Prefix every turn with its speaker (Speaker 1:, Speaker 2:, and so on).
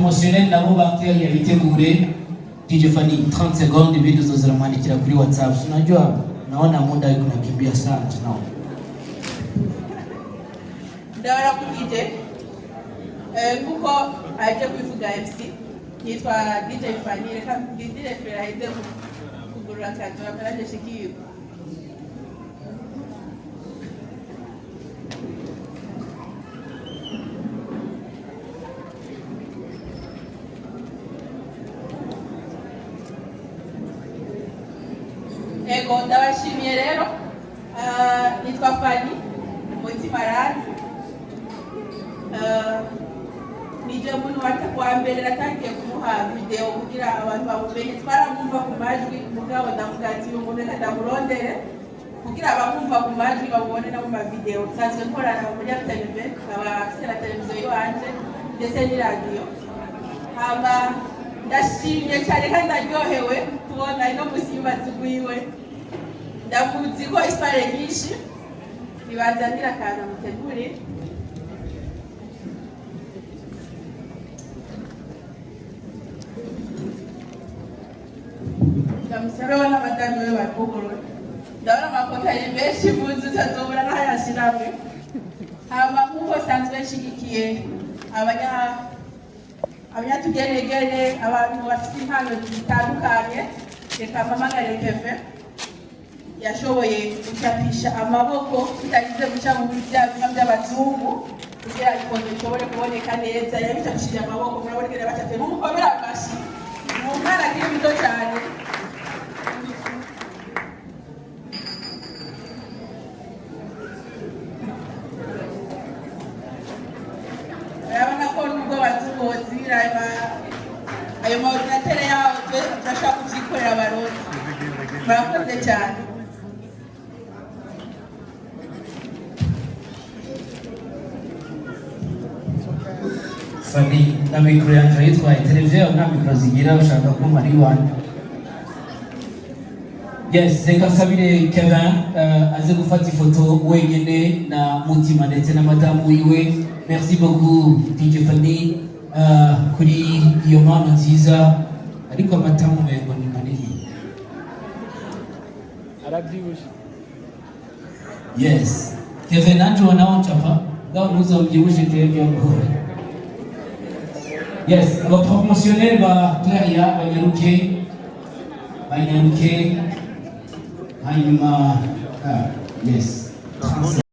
Speaker 1: promotionnel nabo bakiriya bitegure. DJ Fanny 30 secondes video zozamwandikira kuri WhatsApp. Unajua naona muda yuko nakimbia sana tunao.
Speaker 2: Ndabara kujije kuko aje kwivuga MC yitwa DJ Fanny reka DJ Fera ide kugurura kanjye Mariage Icashikirije. Ego ndabashimiye rero nitwa Fanny Muri Mariage nije muntu wa mbere natangiye kumuha video kugira abantu bamumenye twaramumva ku majwi mugabo ndavuga ati umuntu ndamurondere kugira abamumva ku majwi babone na mu video tsanzwe nkorana muri televiziyo abafite na televiziyo yanje ndetse ni radio haba ndashimye cyane kandi ndaryohewe kubona ino musimba zigwiwe ndakuzi ko isipare nyinshi nibazanira kana mutegure ndamusaba na badani we bakuguru ndabona makota y'imbeshi munzu tazobura n'ayashirawe hama kuko sanzwe nshigikiye abanyatugeregere abantu bafite impano zitandukanye reka mpamagare Keve yashoboye gucapisha amaboko tutagize guca mu byuma by'abazungu kugira ngo bishobore kuboneka neza yabicapishije amaboko murabonekera bacate n'umukomera amashi mu mwana kiri muto cyane urabona ko nubwo bazungozi ayo maordinatere yaho turashaka kubyikorera abarundi murakoze cyane.
Speaker 1: Fanny na mikro yanjye yitwaye televiziyo na mikro zigira bashaka ko mari one. Yes, reka sabire Kevin aze gufata ifoto wenyine na Mutima ndetse na madamu wiwe. Merci beaucoup DJ Fanny kuri iyo mpano nziza ariko amatamu mengo ni manini. Arabyibushe. Yes. Kevin nanjye wanao chapa. Ngao nuzo mjibushe televiziyo ngo. Yes, aba promotionnel ba Claria banyaruke hanyuma yes.